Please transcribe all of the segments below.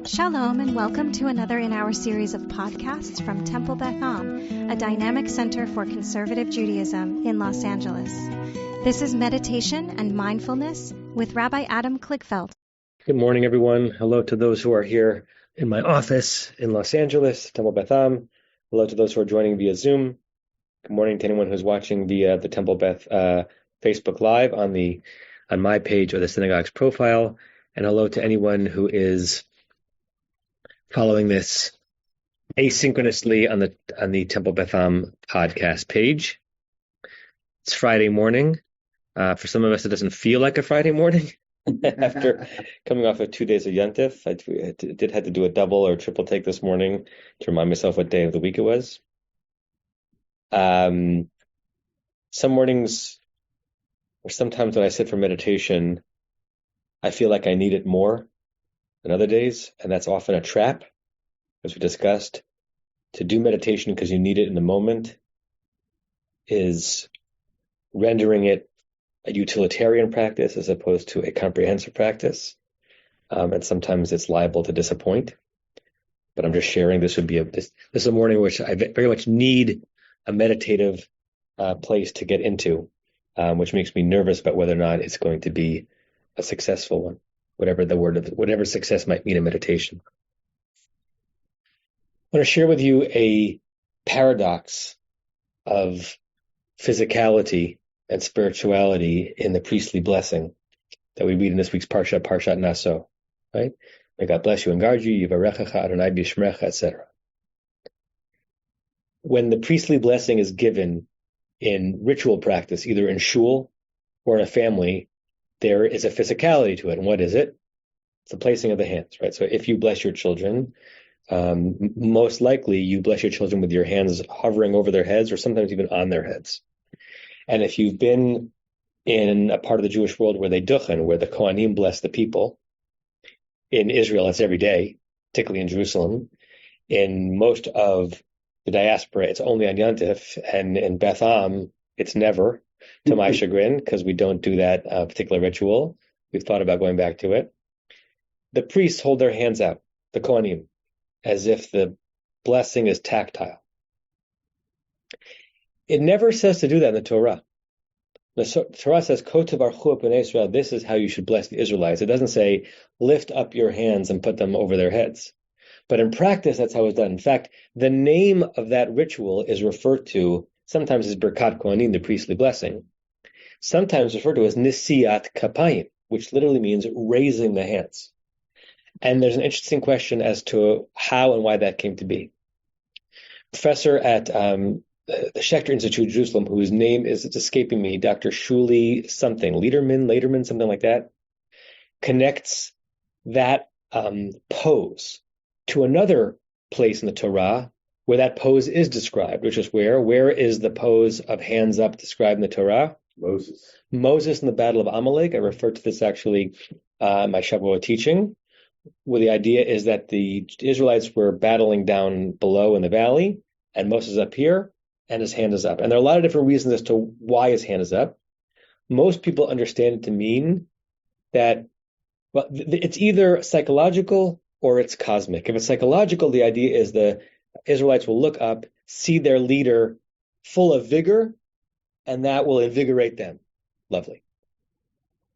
Shalom and welcome to another in our series of podcasts from Temple Beth Am, a dynamic center for conservative Judaism in Los Angeles. This is Meditation and Mindfulness with Rabbi Adam Kligfeld. Good morning, everyone. Hello to those who are here in my office in Los Angeles, Temple Beth Am. Hello to those who are joining via Zoom. Good morning to anyone who's watching via the Temple Beth Facebook Live on my page or the synagogue's profile. And hello to anyone who is following this asynchronously on the Temple Beth Am podcast page. It's Friday morning. For some of us, it doesn't feel like a Friday morning. After coming off of 2 days of Yontif, I did have to do a double or triple take this morning to remind myself what day of the week it was. Some mornings, or sometimes when I sit for meditation, I feel like I need it more than other days, and that's often a trap, as we discussed. To do meditation because you need it in the moment is rendering it a utilitarian practice as opposed to a comprehensive practice, and sometimes it's liable to disappoint. But I'm just sharing this is a morning which I very much need a meditative place to get into, which makes me nervous about whether or not it's going to be a successful one, whatever success might mean in meditation. I want to share with you a paradox of physicality and spirituality in the priestly blessing that we read in this week's Parshat Naso, right? May God bless you and guard you, Yivarechecha Adonai b'Yishmerecha, etc. When the priestly blessing is given in ritual practice, either in shul or in a family, there is a physicality to it. And what is it? It's the placing of the hands, right? So if you bless your children, most likely you bless your children with your hands hovering over their heads or sometimes even on their heads. And if you've been in a part of the Jewish world where they duchen, where the Kohanim bless the people, in Israel it's every day, particularly in Jerusalem. In most of the diaspora, it's only on Yontif, and in Beth Am, it's never, to my chagrin, because we don't do that particular ritual. We've thought about going back to it. The priests hold their hands out, the Kohanim, as if the blessing is tactile. It never says to do that in the Torah. The Torah says, Kotav archu b'nei Israel, this is how you should bless the Israelites. It doesn't say, lift up your hands and put them over their heads. But in practice, that's how it's done. In fact, the name of that ritual is referred to sometimes as Birkat Kohanim, the priestly blessing, sometimes referred to as Nisiat Kapayim, which literally means raising the hands. And there's an interesting question as to how and why that came to be. Professor at the Schechter Institute, Jerusalem, whose name is escaping me, Dr. Shuli something, Lederman, something like that, connects that pose to another place in the Torah where that pose is described, which is where is the pose of hands up described in the Torah? Moses in the Battle of Amalek. I referred to this actually in my Shavuot teaching, where the idea is that the Israelites were battling down below in the valley, and Moses is up here, and his hand is up. And there are a lot of different reasons as to why his hand is up. Most people understand it to mean that, well, it's either psychological or it's cosmic. If it's psychological, the idea is the Israelites will look up, see their leader full of vigor, and that will invigorate them. Lovely.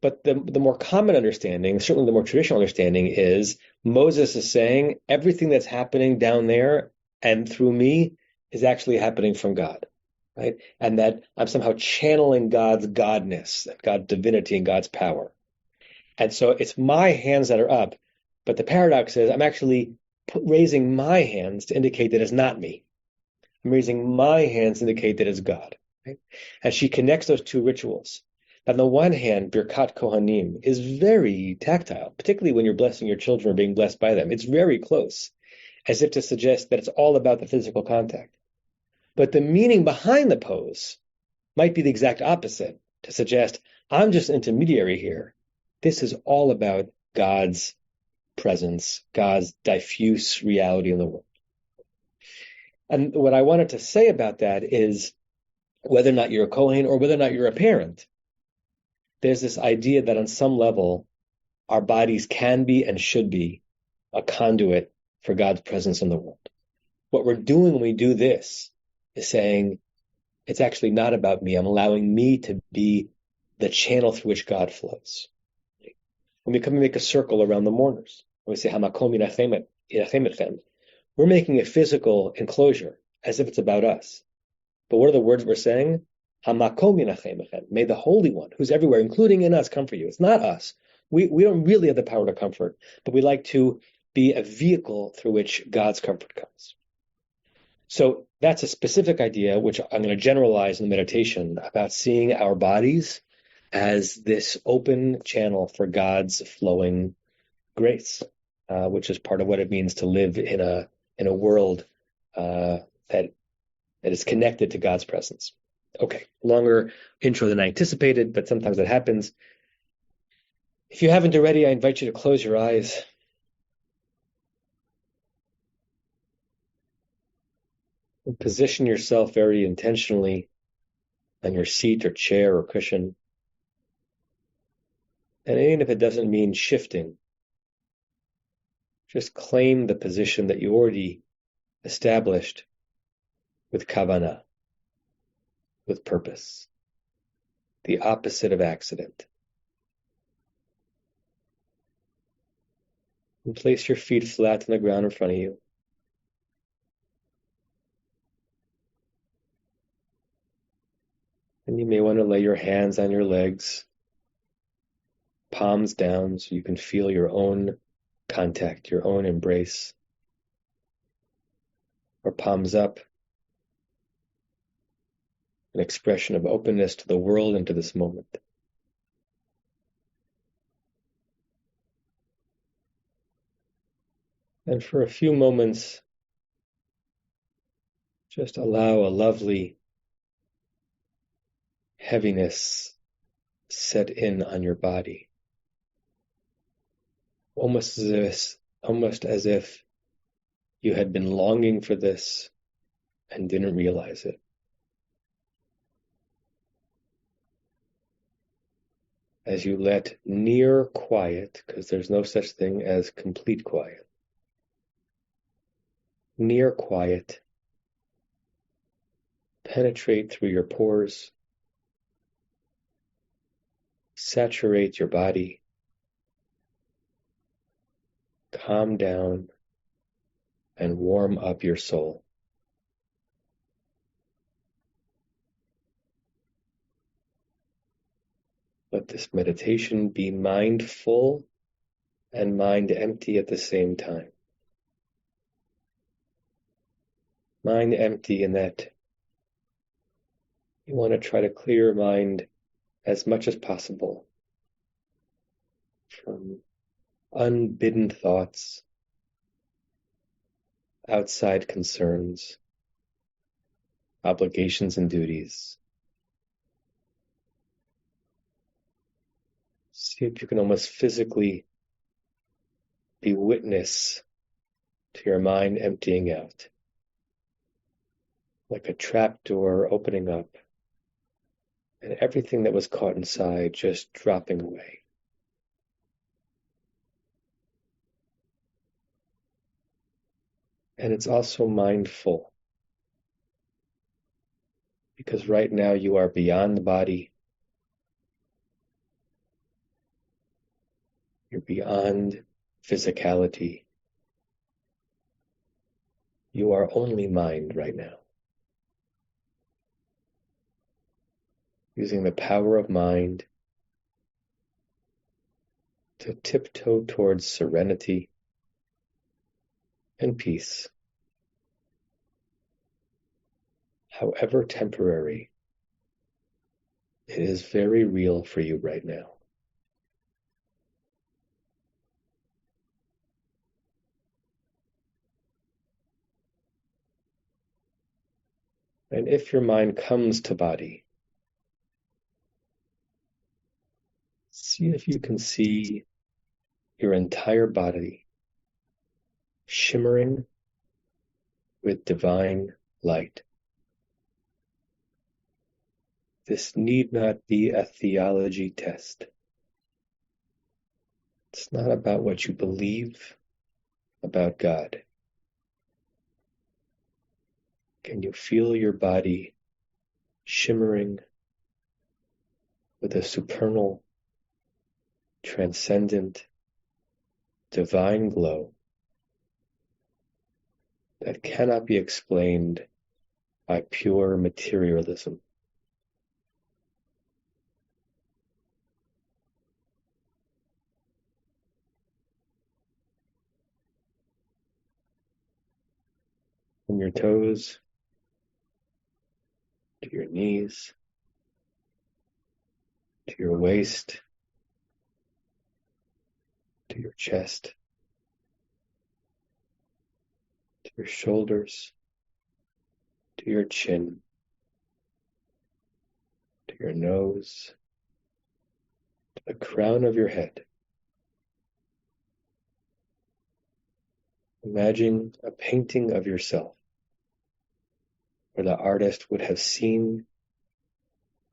But the more common understanding, certainly the more traditional understanding, is Moses is saying everything that's happening down there and through me is actually happening from God, right? And that I'm somehow channeling God's godness, God's divinity and God's power. And so it's my hands that are up, but the paradox is I'm actually raising my hands to indicate that it's not me. I'm raising my hands to indicate that it's God, right? And she connects those two rituals. On the one hand, Birkat Kohanim is very tactile, particularly when you're blessing your children or being blessed by them. It's very close, as if to suggest that it's all about the physical contact. But the meaning behind the pose might be the exact opposite, to suggest I'm just an intermediary here. This is all about God's presence, God's diffuse reality in the world. And what I wanted to say about that is, whether or not you're a Kohen or whether or not you're a parent, there's this idea that on some level, our bodies can be and should be a conduit for God's presence in the world. What we're doing when we do this is saying, it's actually not about me. I'm allowing me to be the channel through which God flows. When we come and make a circle around the mourners, when we say, Hamakom yinachem etchem, we're making a physical enclosure as if it's about us. But what are the words we're saying? Hamakom yinachem etchem. May the Holy One, who's everywhere, including in us, comfort you. It's not us. We don't really have the power to comfort, but we like to be a vehicle through which God's comfort comes. So that's a specific idea, which I'm going to generalize in the meditation, about seeing our bodies as this open channel for God's flowing grace, which is part of what it means to live in a world that is connected to God's presence. Okay, longer intro than I anticipated, but sometimes that happens. If you haven't already, I invite you to close your eyes. And position yourself very intentionally on your seat or chair or cushion. And even if it doesn't mean shifting, just claim the position that you already established with kavanah, with purpose, the opposite of accident. And place your feet flat on the ground in front of you. And you may want to lay your hands on your legs, palms down, so you can feel your own contact, your own embrace. Or palms up, an expression of openness to the world and to this moment. And for a few moments, just allow a lovely heaviness set in on your body. Almost as if you had been longing for this and didn't realize it. As you let near quiet, because there's no such thing as complete quiet, near quiet penetrate through your pores, saturate your body, calm down, and warm up your soul. Let this meditation be mindful and mind empty at the same time. Mind empty in that you want to try to clear your mind as much as possible from unbidden thoughts, outside concerns, obligations and duties. See if you can almost physically be witness to your mind emptying out, like a trap door opening up, and everything that was caught inside just dropping away. And it's also mindful, because right now you are beyond the body. You're beyond physicality. You are only mind right now. Using the power of mind to tiptoe towards serenity and peace, however temporary, it is very real for you right now. And if your mind comes to body, see if you can see your entire body shimmering with divine light. This need not be a theology test. It's not about what you believe. about God? Can you feel your body shimmering with a supernal, transcendent, divine glow that cannot be explained by pure materialism? From your toes to your knees, to your waist, to your chest, to your shoulders, to your chin, to your nose, to the crown of your head. Imagine a painting of yourself where the artist would have seen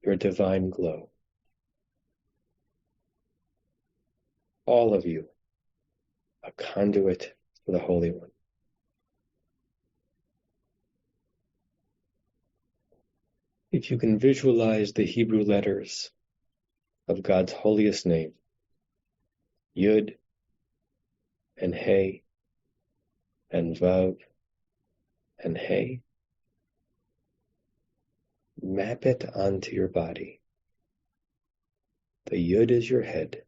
your divine glow. All of you, a conduit for the Holy One. If you can visualize the Hebrew letters of God's holiest name, Yud and Hey and Vav and Hey, map it onto your body. The Yud is your head.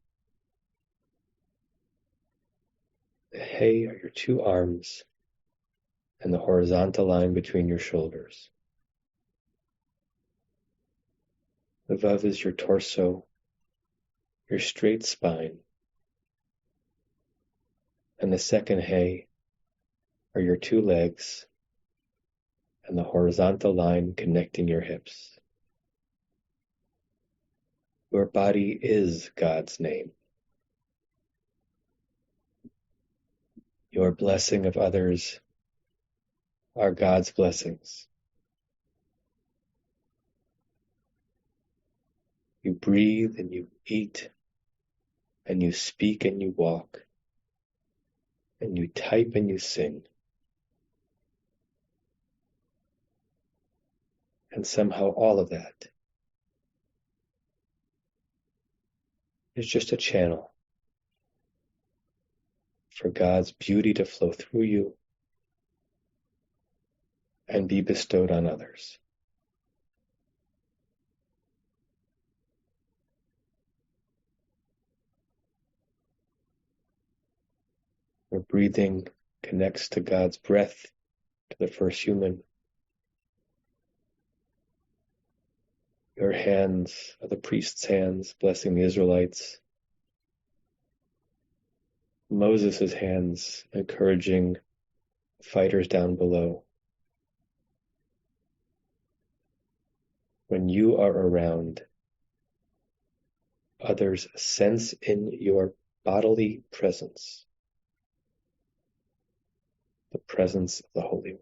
The Hey are your two arms and the horizontal line between your shoulders. The Vav is your torso, your straight spine. And the second Hey are your two legs and the horizontal line connecting your hips. Your body is God's name. Your blessing of others are God's blessings. You breathe and you eat, and you speak and you walk, and you type and you sing. And somehow all of that is just a channel for God's beauty to flow through you and be bestowed on others. Your breathing connects to God's breath, to the first human. Your hands are the priest's hands blessing the Israelites. Moses' hands encouraging fighters down below. When you are around, others sense in your bodily presence the presence of the Holy One.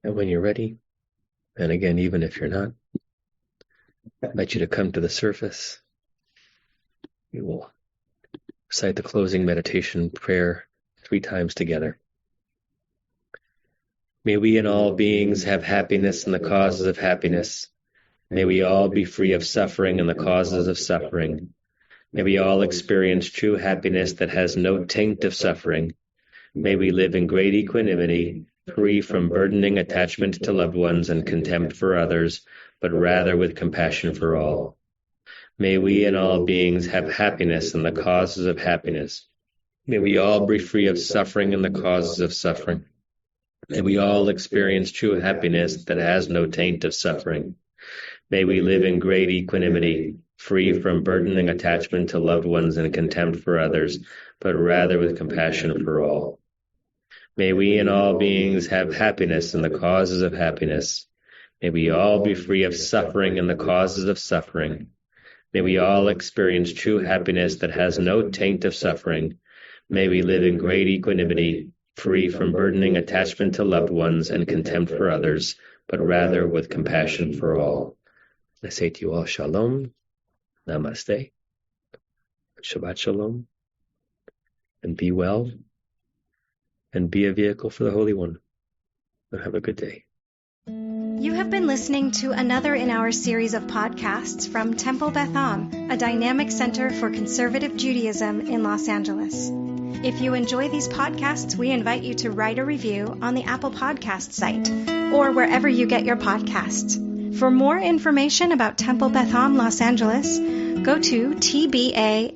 And when you're ready, and again, even if you're not, I invite you to come to the surface. We will recite the closing meditation prayer 3 times together. May we and all beings have happiness and the causes of happiness. May we all be free of suffering and the causes of suffering. May we all experience true happiness that has no taint of suffering. May we live in great equanimity, free from burdening attachment to loved ones and contempt for others, but rather with compassion for all. May we and all beings have happiness and the causes of happiness. May we all be free of suffering and the causes of suffering. May we all experience true happiness that has no taint of suffering. May we live in great equanimity, free from burdening attachment to loved ones and contempt for others, but rather with compassion for all. May we and all beings have happiness and the causes of happiness. May we all be free of suffering and the causes of suffering. May we all experience true happiness that has no taint of suffering. May we live in great equanimity, free from burdening attachment to loved ones and contempt for others, but rather with compassion for all. I say to you all, Shalom, Namaste, Shabbat Shalom, and be well, and be a vehicle for the Holy One. And have a good day. You have been listening to another in our series of podcasts from Temple Beth Am, a dynamic center for conservative Judaism in Los Angeles. If you enjoy these podcasts, we invite you to write a review on the Apple Podcast site or wherever you get your podcasts. For more information about Temple Beth Am Los Angeles, go to tbala.org.